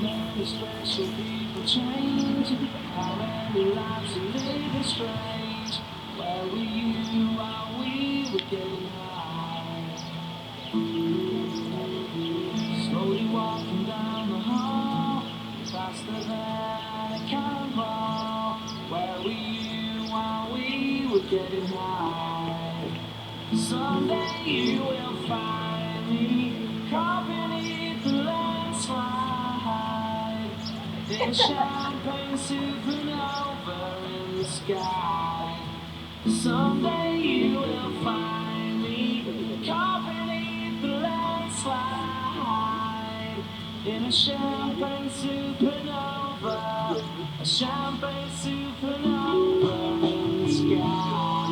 many special people change? How many lives are living strange? Where were you while we were getting high? Slowly walking down the hall, faster than a cannonball. Where were you while we were getting high? Someday you will find me caught beneath the landslide in a champagne supernova in the sky. Someday you will find me caught beneath the landslide in a champagne supernova, a champagne supernova in the sky.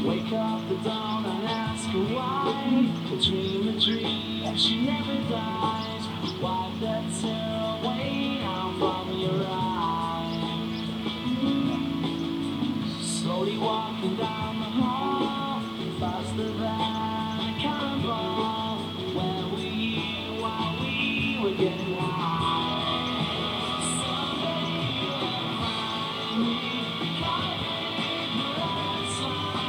Wake up the dawn and ask her why. Dream a dream, she never dies. Wipe that tear away now from your eyes. Slowly walking down the hall, faster than a cannonball. Where were you while we were getting high? Someday you'll find me caught in the landslide.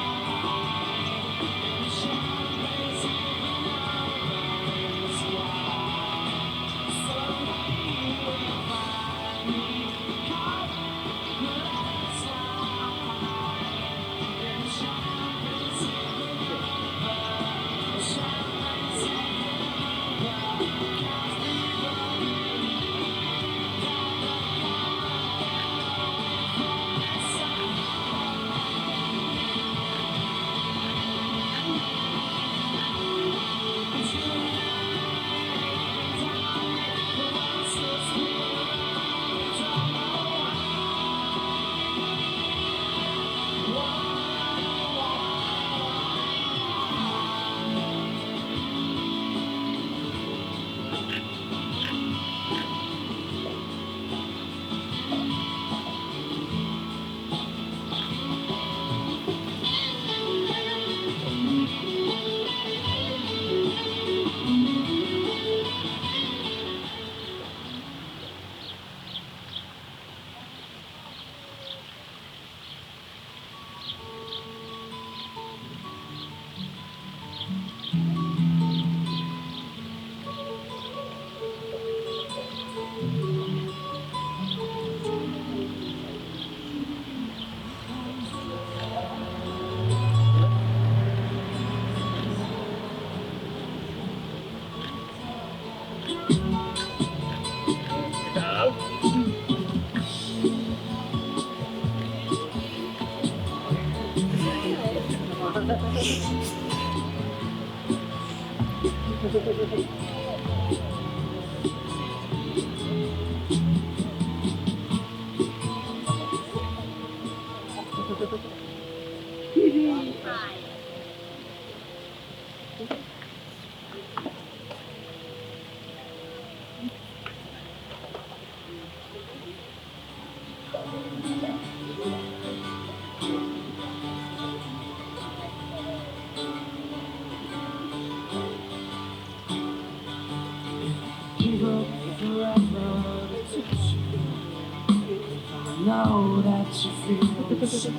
Know that you feel the same.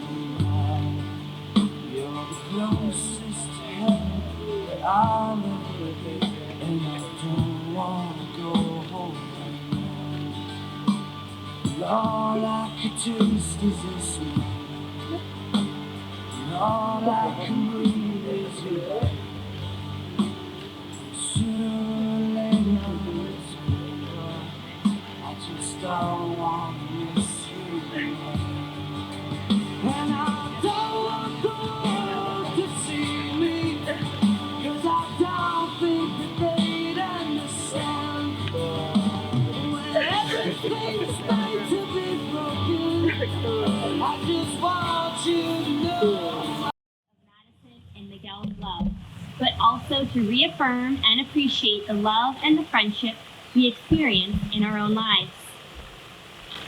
You're the closest to heaven that I'll ever be, and I don't want to go home right now. And all I could taste is this one, and all I can breathe is you. Sooner or later, it's over. I just don't want to miss you. And I don't want the world to see me, 'cause I don't think that they'd understand. When everything's made to be broken, I just want you to know. Maddison and Miguel's love, but also to reaffirm and appreciate the love and the friendship we experience in our own lives.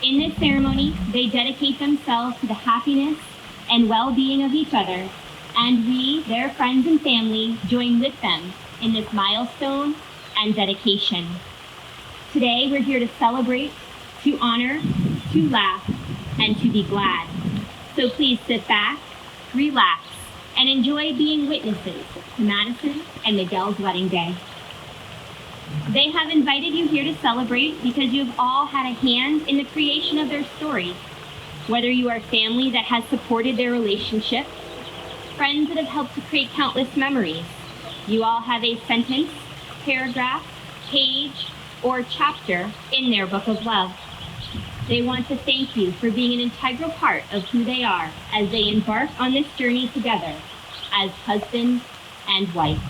In this ceremony, they dedicate themselves to the happiness and well-being of each other, and we, their friends and family, join with them in this milestone and dedication. Today, we're here to celebrate, to honor, to laugh, and to be glad. So please sit back, relax, and enjoy being witnesses to Maddison and Miguel's wedding day. They have invited you here to celebrate because you've all had a hand in the creation of their story. Whether you are family that has supported their relationship, friends that have helped to create countless memories, you all have a sentence, paragraph, page, or chapter in their book of love. They want to thank you for being an integral part of who they are as they embark on this journey together as husband and wife.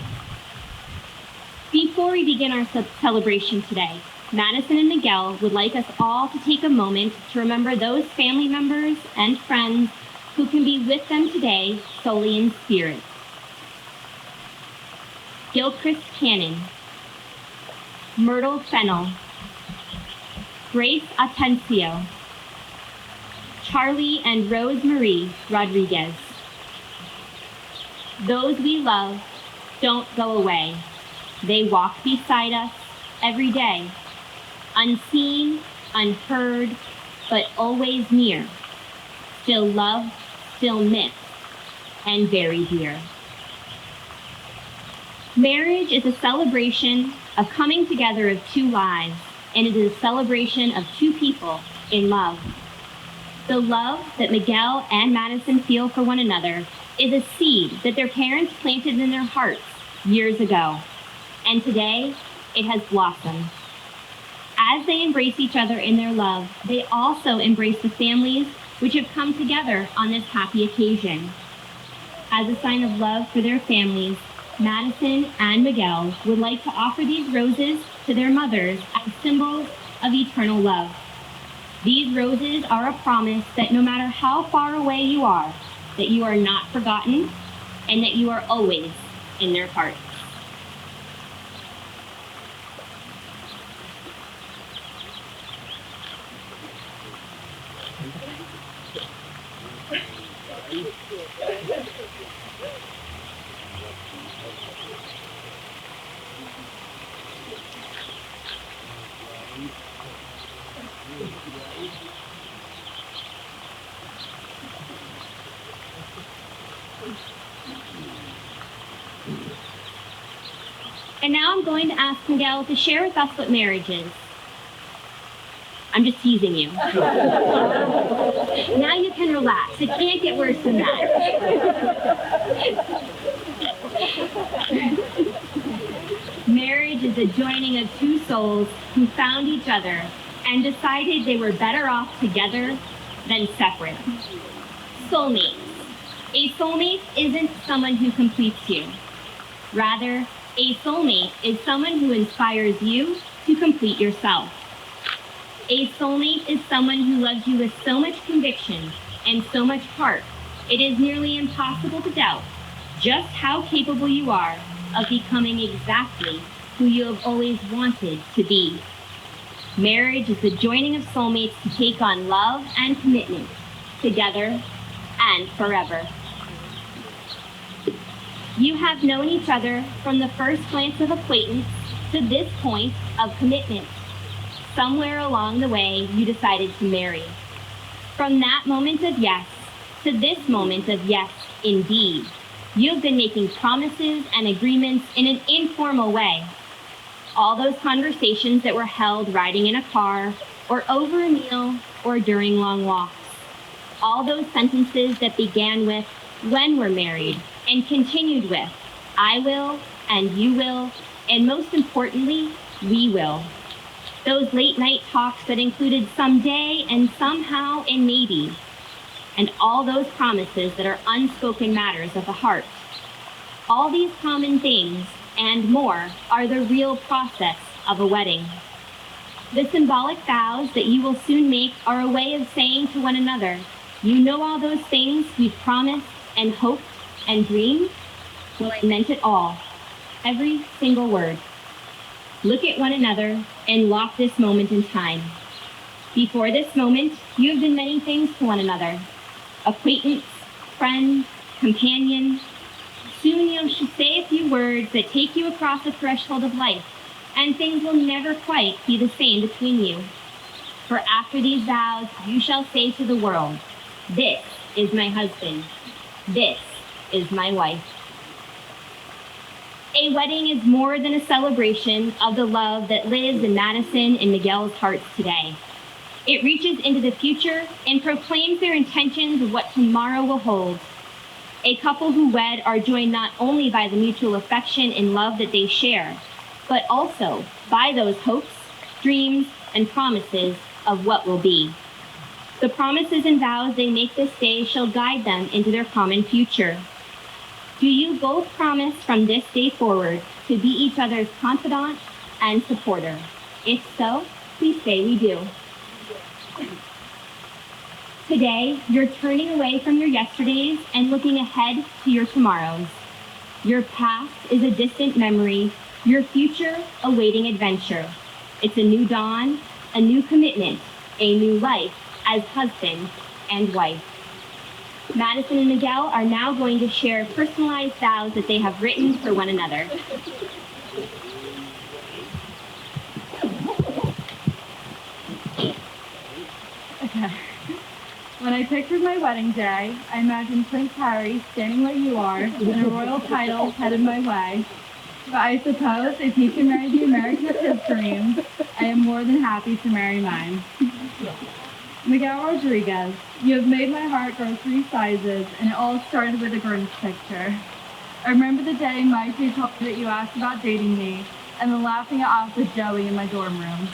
Before we begin our celebration today, Maddison and Miguel would like us all to take a moment to remember those family members and friends who can be with them today solely in spirit. Gilchrist Cannon, Myrtle Fennell, Grace Atencio, Charlie and Rose Marie Rodriguez. Those we love don't go away. They walk beside us every day, unseen, unheard, but always near, still loved, still missed, and very dear. Marriage is a celebration of coming together of two lives, and it is a celebration of two people in love. The love that Miguel and Maddison feel for one another is a seed that their parents planted in their hearts years ago, and today it has blossomed. As they embrace each other in their love, they also embrace the families which have come together on this happy occasion. As a sign of love for their families, Maddison and Miguel would like to offer these roses to their mothers as symbols of eternal love. These roses are a promise that no matter how far away you are, that you are not forgotten and that you are always in their hearts. And now I'm going to ask Miguel to share with us what marriage is. I'm just teasing you. Now you can relax. It can't get worse than that. Marriage is the joining of two souls who found each other and decided they were better off together than separate. Soulmates. A soulmate isn't someone who completes you. Rather, a soulmate is someone who inspires you to complete yourself. A soulmate is someone who loves you with so much conviction and so much heart, it is nearly impossible to doubt just how capable you are of becoming exactly who you have always wanted to be. Marriage is the joining of soulmates to take on love and commitment, together and forever. You have known each other from the first glance of acquaintance to this point of commitment. Somewhere along the way, you decided to marry. From that moment of yes to this moment of yes, indeed, you've been making promises and agreements in an informal way. All those conversations that were held riding in a car, or over a meal, or during long walks. All those sentences that began with, when we're married, and continued with, I will, and you will, and most importantly, we will. Those late night talks that included someday and somehow and maybe, and all those promises that are unspoken matters of the heart. All these common things and more are the real process of a wedding. The symbolic vows that you will soon make are a way of saying to one another, you know all those things we've promised and hoped and dreamed? Well, I meant it all, every single word. Look at one another and lock this moment in time. Before this moment, you have been many things to one another. Acquaintance, friend, companion. Soon you should say a few words that take you across the threshold of life, and things will never quite be the same between you. For after these vows, you shall say to the world, "This is my husband. This is my wife." A wedding is more than a celebration of the love that lives in Maddison and Miguel's hearts today. It reaches into the future and proclaims their intentions of what tomorrow will hold. A couple who wed are joined not only by the mutual affection and love that they share, but also by those hopes, dreams, and promises of what will be. The promises and vows they make this day shall guide them into their common future. Do you both promise from this day forward to be each other's confidant and supporter? If so, please say we do. Today, you're turning away from your yesterdays and looking ahead to your tomorrows. Your past is a distant memory, your future awaiting adventure. It's a new dawn, a new commitment, a new life as husband and wife. Maddison and Miguel are now going to share personalized vows that they have written for one another. Okay. When I pictured my wedding day, I imagined Prince Harry standing where you are, and a royal title headed my way. But I suppose if he can marry the American of his dreams, I am more than happy to marry mine. Miguel Rodriguez, you have made my heart grow 3 sizes, and it all started with a Grinch picture. I remember the day Mikey told me that you asked about dating me, and then laughing it off with Joey in my dorm room.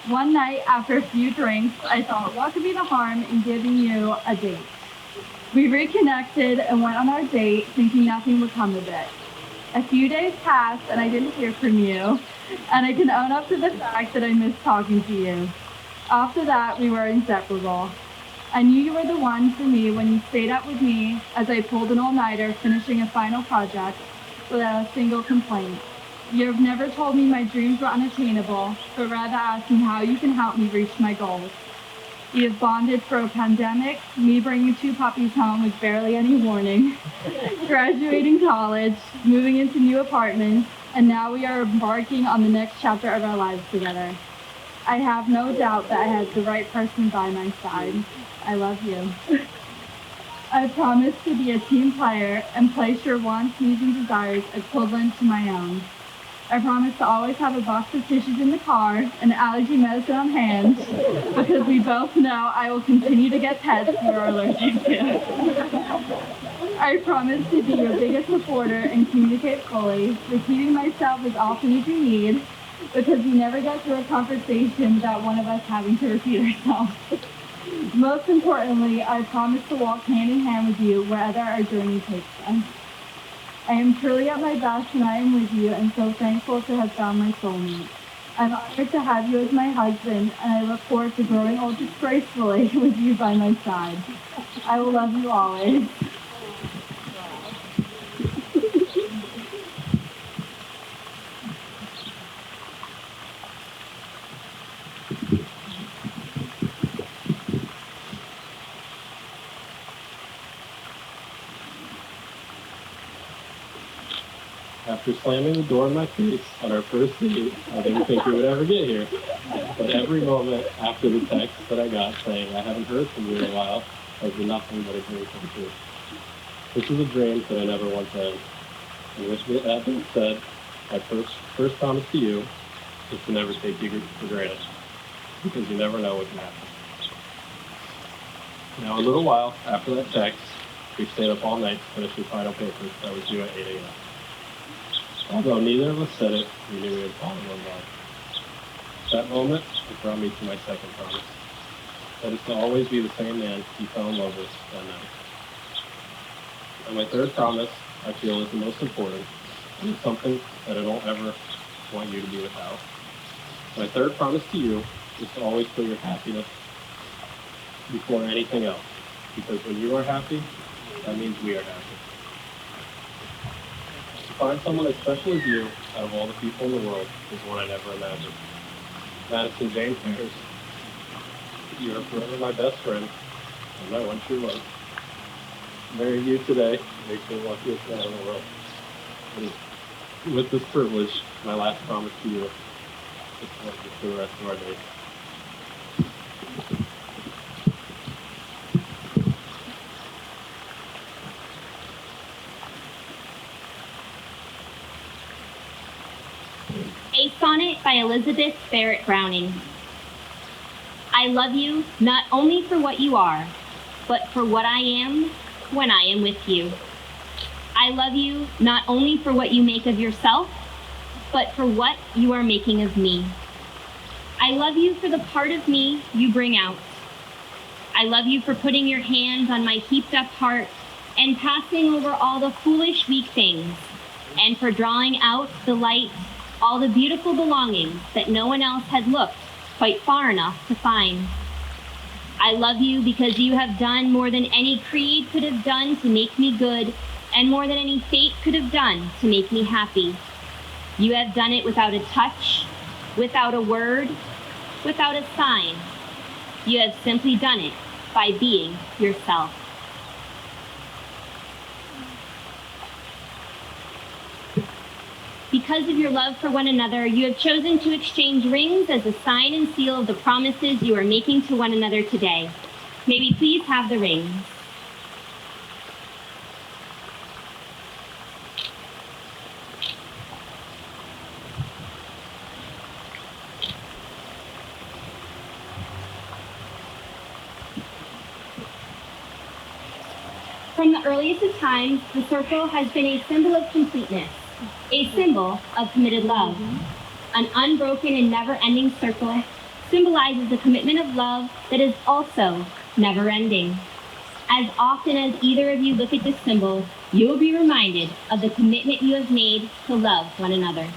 One night, after a few drinks, I thought, what could be the harm in giving you a date? We reconnected and went on our date, thinking nothing would come of it. A few days passed, and I didn't hear from you, and I can own up to the fact that I missed talking to you. After that, we were inseparable. I knew you were the one for me when you stayed up with me as I pulled an all-nighter finishing a final project without a single complaint. You have never told me my dreams were unattainable, but rather asked me how you can help me reach my goals. We have bonded for a pandemic, me bringing 2 puppies home with barely any warning, graduating college, moving into new apartments, and now we are embarking on the next chapter of our lives together. I have no doubt that I have the right person by my side. I love you. I promise to be a team player and place your wants, needs, and desires equivalent to my own. I promise to always have a box of tissues in the car and allergy medicine on hand, because we both know I will continue to get pets you are allergic to. I promise to be your biggest supporter and communicate fully, repeating myself as often as you need, because we never get through a conversation without one of us having to repeat ourselves. Most importantly, I promise to walk hand in hand with you wherever our journey takes us. I am truly at my best when I am with you, and so thankful to have found my soulmate. I'm honored to have you as my husband, and I look forward to growing old disgracefully with you by my side. I will love you always. After slamming the door in my face on our first date, I didn't think we would ever get here. But every moment after the text that I got saying I haven't heard from you in a while has been nothing but a dream come true. This is a dream that I never once had. And with that being said, my first promise to you is to never take you for granted, because you never know what can happen. Now, a little while after that text, we stayed up all night to finish the final paper that was due at 8 a.m. Although neither of us said it, we knew we had fallen in love. That moment, it brought me to my second promise. That is to always be the same man you fell in love with that night. And my third promise, I feel, is the most important, and it's something that I don't ever want you to be without. My third promise to you is to always put your happiness before anything else, because when you are happy, that means we are happy. To find someone as special as you out of all the people in the world is one I never imagined. Maddison Jane Harris, You are forever my best friend, and my one true love. Marrying you today makes me the luckiest man in the world. And with this privilege, my last promise to you is to love you for the rest of our days. A sonnet by Elizabeth Barrett Browning. I love you not only for what you are, but for what I am when I am with you. I love you not only for what you make of yourself, but for what you are making of me. I love you for the part of me you bring out. I love you for putting your hands on my heaped up heart and passing over all the foolish, weak things, and for drawing out the light, all the beautiful belongings that no one else had looked quite far enough to find. I love you because you have done more than any creed could have done to make me good, and more than any fate could have done to make me happy. You have done it without a touch, without a word, without a sign. You have simply done it by being yourself. Because of your love for one another, you have chosen to exchange rings as a sign and seal of the promises you are making to one another today. May we please have the rings. From the earliest of times, the circle has been a symbol of completeness, a symbol of committed love. An unbroken and never-ending circle symbolizes a commitment of love that is also never-ending. As often as either of you look at this symbol, you will be reminded of the commitment you have made to love one another.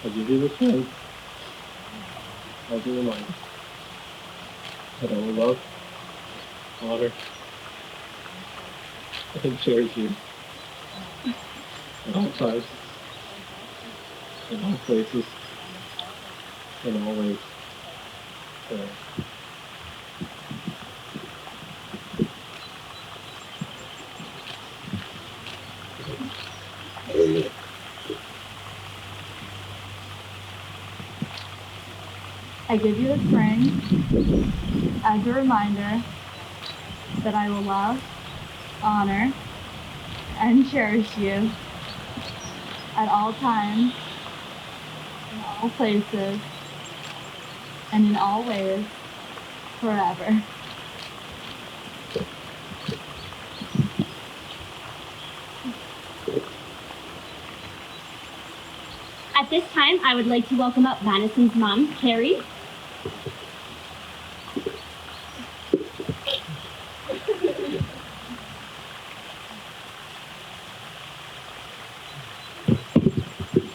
As you do this ring, as a reminder that I will love, honor, and cherish you at all times, in all places, in all ways. I give you this ring as a reminder that I will love, honor, and cherish you at all times, in all places, and in all ways, forever. At this time, I would like to welcome up Maddison's mom, Carrie.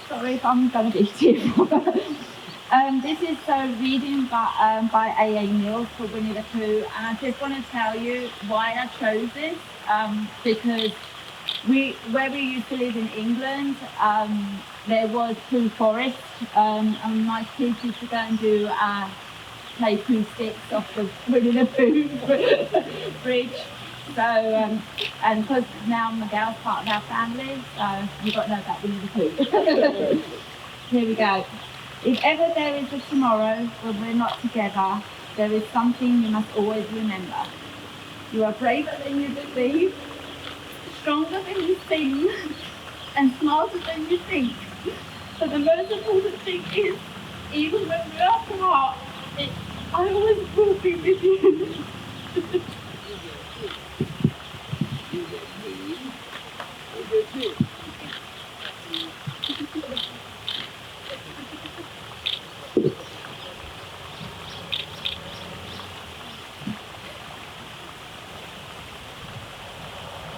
Sorry if I'm going to be too. This is a reading by A.A. Mills for Winnie the Pooh, and I just want to tell you why I chose this, because where we used to live in England, there was Pooh Forest, and my kids used to go and do play Pooh sticks off the Winnie the Pooh bridge. So, and because now Miguel's part of our family, so you've got to know about Winnie the Pooh. Here we go. If ever there is a tomorrow when we're not together, there is something you must always remember. You are braver than you believe, stronger than you seem, and smarter than you think. But the most important thing is, even when we are apart, I always will be with you.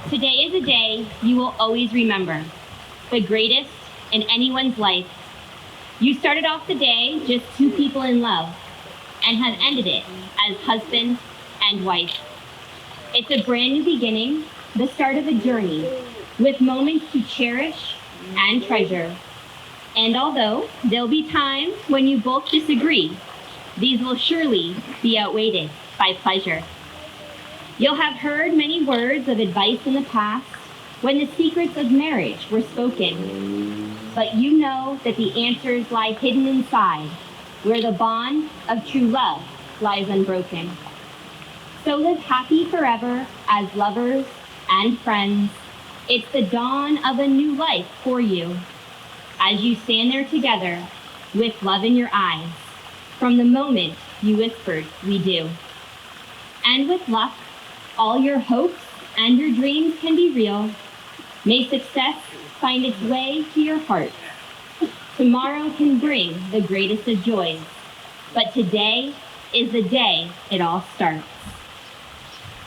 Today is a day you will always remember, the greatest in anyone's life. You started off the day just two people in love, and have ended it as husband and wife. It's a brand new beginning, the start of a journey, with moments to cherish and treasure. And although there'll be times when you both disagree, these will surely be outweighed by pleasure. You'll have heard many words of advice in the past when the secrets of marriage were spoken, but you know that the answers lie hidden inside, where the bond of true love lies unbroken. So live happy forever as lovers and friends. It's the dawn of a new life for you, as you stand there together with love in your eyes, from the moment you whispered, "We do." And with luck, all your hopes and your dreams can be real. May success find its way to your heart. Tomorrow can bring the greatest of joys, but today is the day it all starts.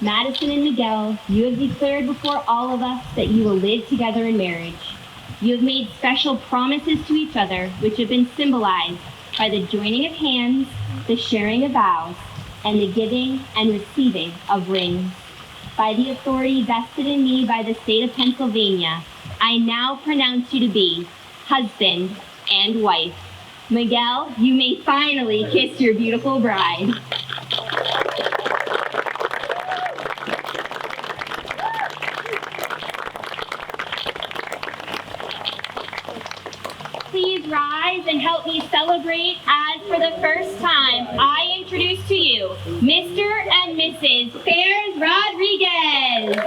Maddison and Miguel, you have declared before all of us that you will live together in marriage. You have made special promises to each other, which have been symbolized by the joining of hands, the sharing of vows, and the giving and receiving of rings. By the authority vested in me by the state of Pennsylvania, I now pronounce you to be husband and wife. Miguel, you may finally kiss your beautiful bride. Please rise and help me celebrate as for the first time I introduce to you Mr. and Mrs. Fairs Rodriguez.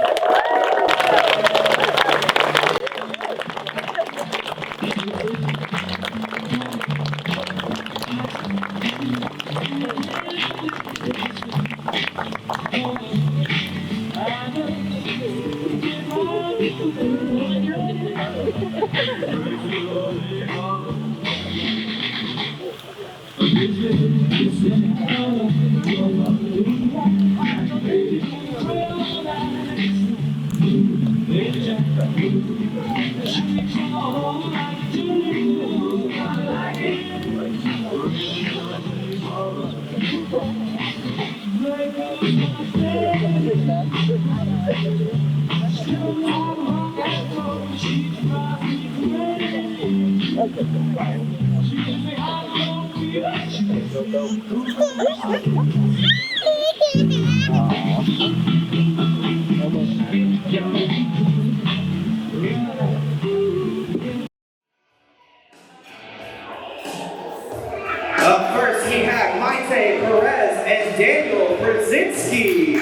Up first, we have Maite Perez and Daniel Brzezinski.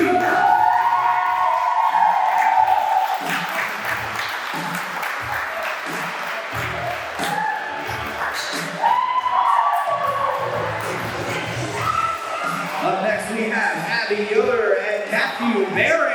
Up next, we have Abby Yoder and Matthew Behrens.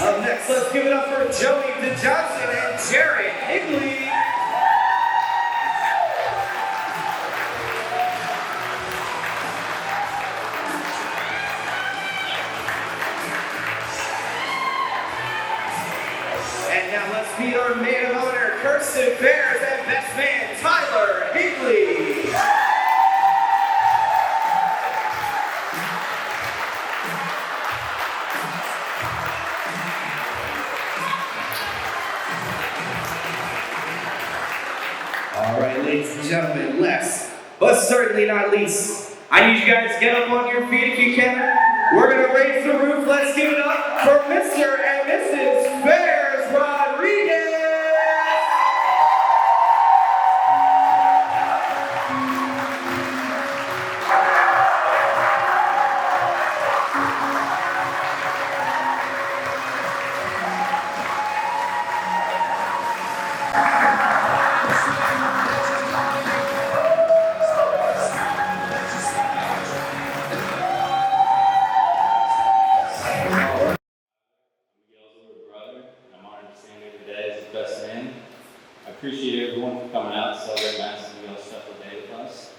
Up next, let's give it up for Joey DeJohnson and Jared Higley. And now let's meet our maid of honor, Kirsten Bears, and best man, Tyler Higley. All right, ladies and gentlemen, last but certainly not least, I need you guys to get up on your feet if you can. We're gonna raise the roof. Let's give it up for Mr. and Mrs. Fairs Rodriguez. Appreciate everyone for coming out to celebrate Maddison and Miguel's special day with us.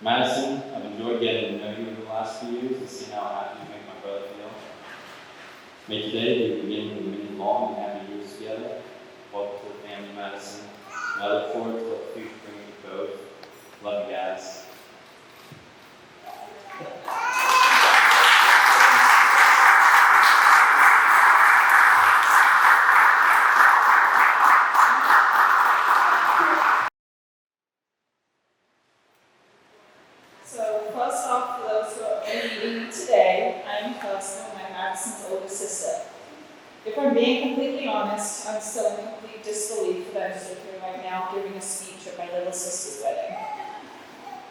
Maddison, I've enjoyed getting to know you over the last few years and seeing how happy you make my brother feel. May today be the beginning of many long and happy years together. Welcome to the family, Maddison. And I look forward to what the future brings you both. Love you guys. So first off, for those who are only meeting me today, I am Kayla, my Maddison's older sister. If I'm being completely honest, I'm still in complete disbelief that I'm sitting here right now giving a speech at my little sister's wedding.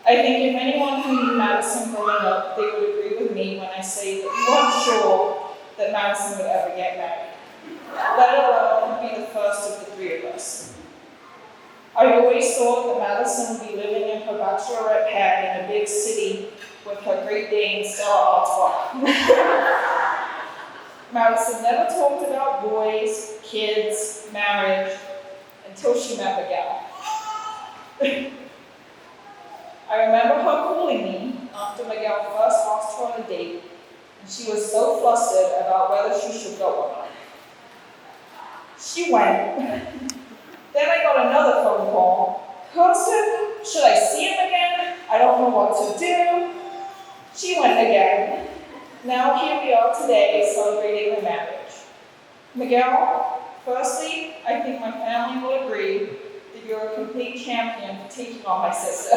I think if anyone who knew Maddison growing up, they would agree with me when I say that we weren't sure that Maddison would ever get married, let alone be the first of the three of us. I always thought that Maddison would be living in her bachelorette pad in a big city with her Great Dane Stella Artois. Maddison never talked about boys, kids, marriage, until she met Miguel. I remember her calling me after Miguel first asked her on a date, and she was so flustered about whether she should go or not. She went. Then I got another phone call. Kirsten, should I see him again? I don't know what to do. She went again. Now here we are today celebrating the marriage. Miguel, firstly, I think my family will agree that you're a complete champion for taking on my sister.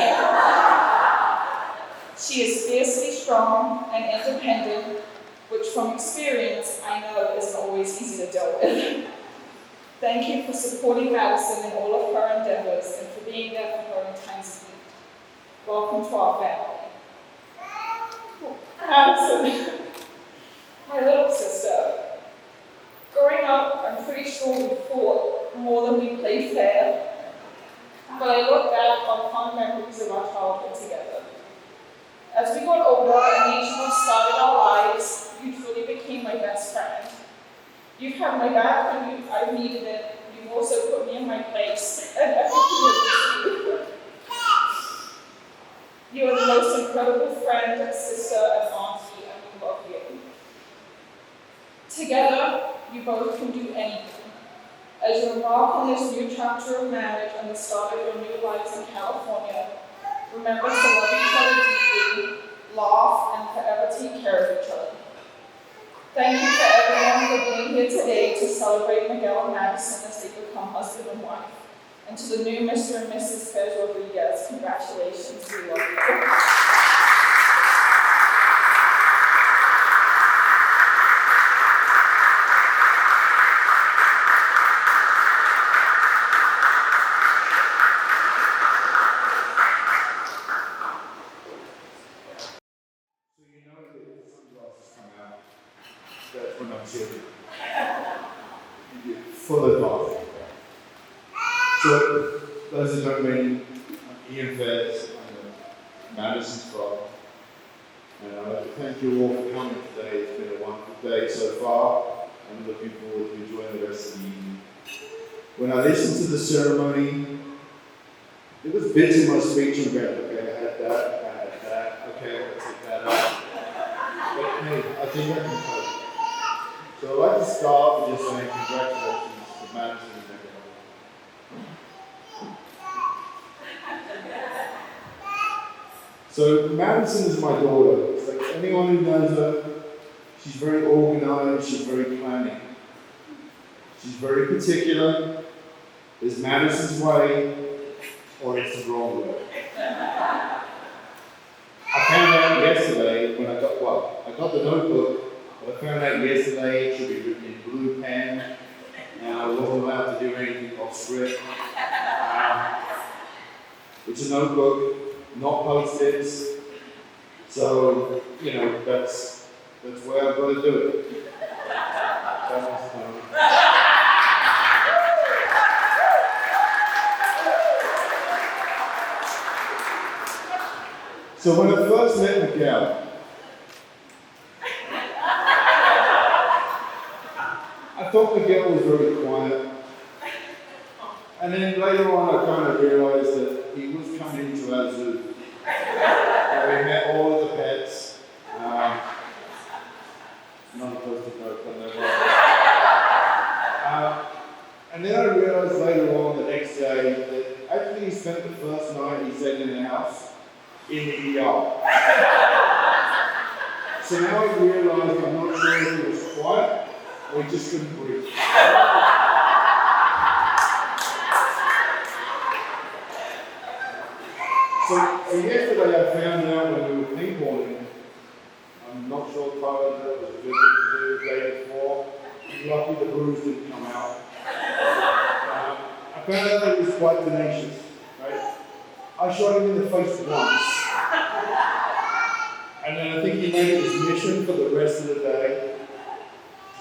She is fiercely strong and independent, which from experience I know isn't always easy to deal with. Thank you for supporting Maddison in all of her endeavors and for being there for her in times of need. Welcome to our family. Maddison, my little sister. Growing up, I'm pretty sure we fought more than we played fair. But I look back on fond memories of our childhood together. As we got older and each of us started our lives, you truly became my best friend. You've had my back when I've needed it. You've also put me in my place and everything you. You are the most incredible friend, sister, and auntie, and we love you. Together, you both can do anything. As you embark on this new chapter of marriage and the start of your new lives in California, remember to love each other deeply, laugh, and forever take care of each other. Thank you for everyone for being here today to celebrate Miguel and Maddison as they become husband and wife. And to the new Mr. and Mrs. Pez Rodriguez, congratulations, we love you. That's when I'm children. Full of love. So, those that don't mean Ian Fez and Maddison's father. And I'd like to thank you all for coming today. It's been a wonderful day so far. I'm looking forward to enjoying the rest of the evening. When I listened to the ceremony, there was bits in my speech about, okay, I had that, okay, I'll take that out. But hey, I think I can cope. So I'd like to start with just saying congratulations to Maddison and Meghan. So Maddison is my daughter. It's like anyone who knows her, she's very organized, she's very planning. She's very particular. There's Maddison's way, or it's the wrong way. I found out yesterday when I got the notebook. I found out yesterday it should be written in blue pen, and I wasn't allowed to do anything off script. It's a notebook, not post-its, so that's where I've got to do it. So when I first met Miguel, I thought Miguel was very quiet, and then later on I kind of realized that he was coming into our zoo. We met all of the pets, not supposed to joke on that one. And then I realized later on the next day that ER. So now I realised I'm not sure if it was quiet or he just couldn't breathe. So yesterday I found out when we were paintballing, I'm not sure Tyler did, it was a good thing to do the day before. Lucky the bruise didn't come out. I found out that he was quite tenacious, right? I shot him in the face once. And then I think he made it his mission for the rest of the day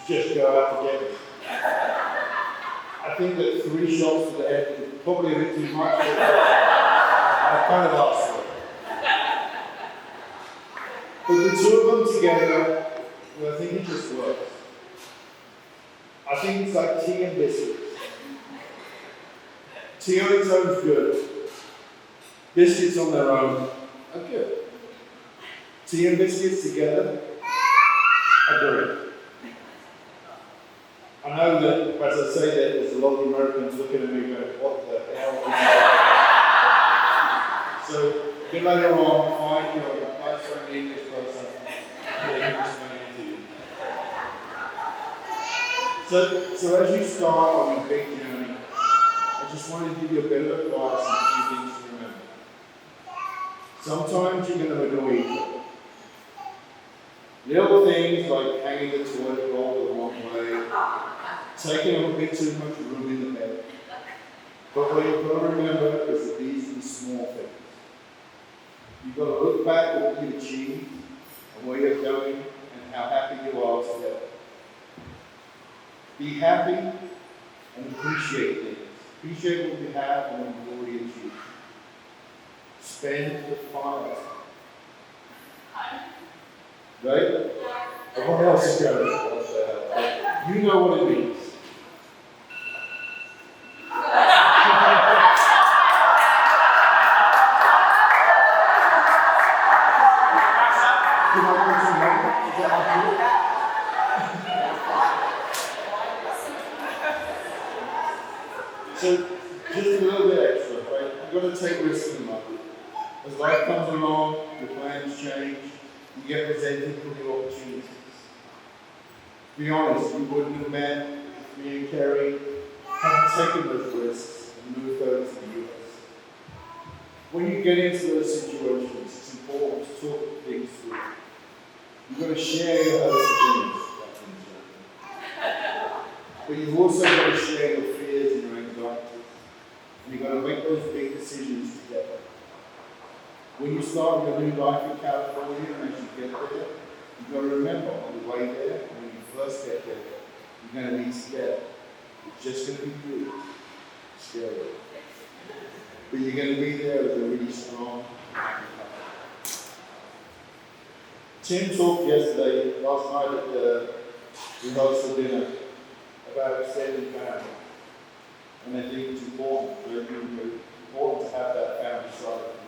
to just go out to get me. I think that 3 shots to the head was probably a bit too much, but I kind of asked for it. But the 2 of them together, well, I think it just works. I think it's like tea and biscuits. Tea on its own is good. Biscuits on their own are good. Tea and biscuits together are great. I know that as I say that, there's a lot of Americans looking at me going, what the hell is that? So, a bit later on, find your nice friendly English person who will explain it to you. So as you start on your big journey, I just want to give you a bit of advice and a few things to remember. Sometimes you're going to annoy each other. Little things like hanging the toilet roll the wrong way, taking up a bit too much room in the bed. But what you've got to remember is that these are the small things. You've got to look back at what you've achieved and where you're going and how happy you are together. Be happy and appreciate things. Appreciate what you have and what you've already achieved. Spend the fun. Right? Everyone else is going, what the hell? You know what it means. So, just a little bit extra, right? You've got to take risks in life. As life comes along, your plans change, you get presented with new opportunities. To be honest, you wouldn't have met me and Carrie hadn't taken those risks and moved over to the US. When you get into those situations, it's important to talk things through. You've got to share your hopes and dreams. But you've also got to share your fears and your anxieties. And you've got to make those big decisions together. When you start your new life in California and as you get there, you've got to remember on the way there, when you first get there, you're going to be scared. It's just going to be good. Scary. But you're going to be there with a really strong, happy couple. Tim talked yesterday, last night at the rehearsal dinner, about extended family. And I think it's important, very important to have that family side of things.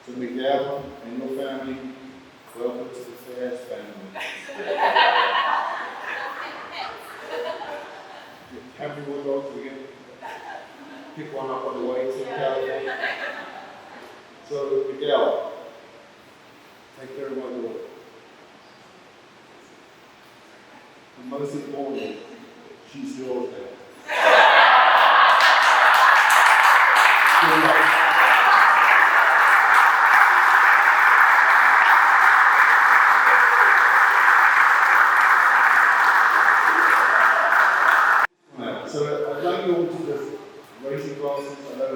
So Miguel and your family, welcome to the Fairs family. How many more dogs we get? Pick one up on the way to California. So Miguel, take care of my daughter. And most importantly, she's yours now. Good luck. So I'd like you all to just raise your glasses. I know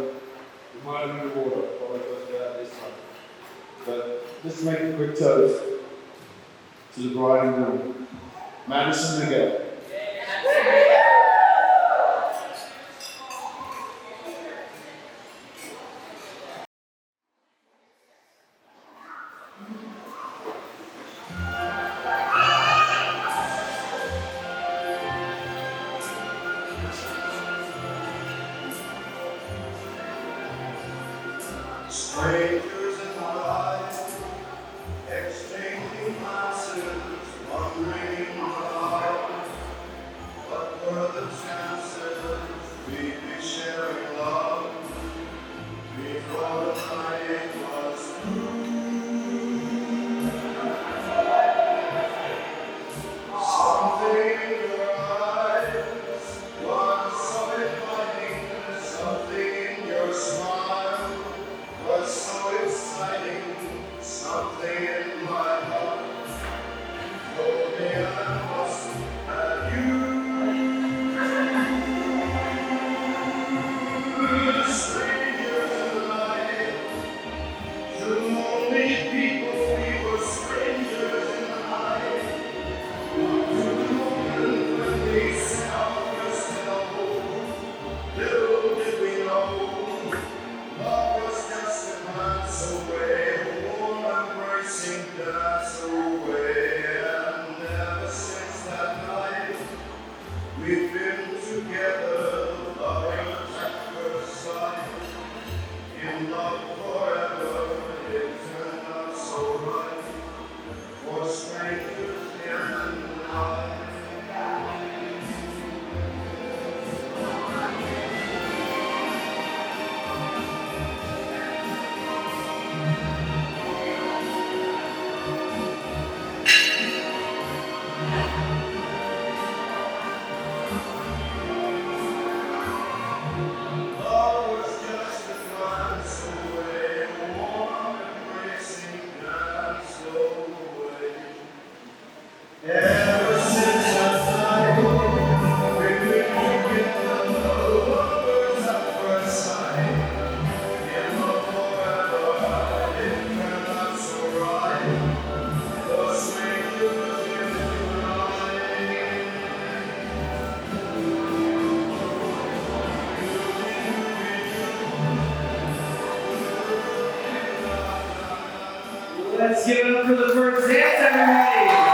we might have been water, probably goes out this time. But just make a quick toast to the bride and groom. Maddison and Miguel. Strangers in my life, exchanging glances, wondering what were the chances we'd be sharing love before the night was through. something in my heart. Told me I must have you. Strangers in life, to lonely people, we were strangers in life. To the moment when we set our first hello, little did we know, love was just a glance away, a warm embracing dance away. And ever since that night, we've been together, lovers at first sight. In love forever, it turned out so right, for strangers in life. Love was just a glance away, a warm embracing glance away. Ever since that night, we've been together, lovers at first sight. In love forever, it turned out so right, for strangers in life. Let's give it up for the first dance, everybody!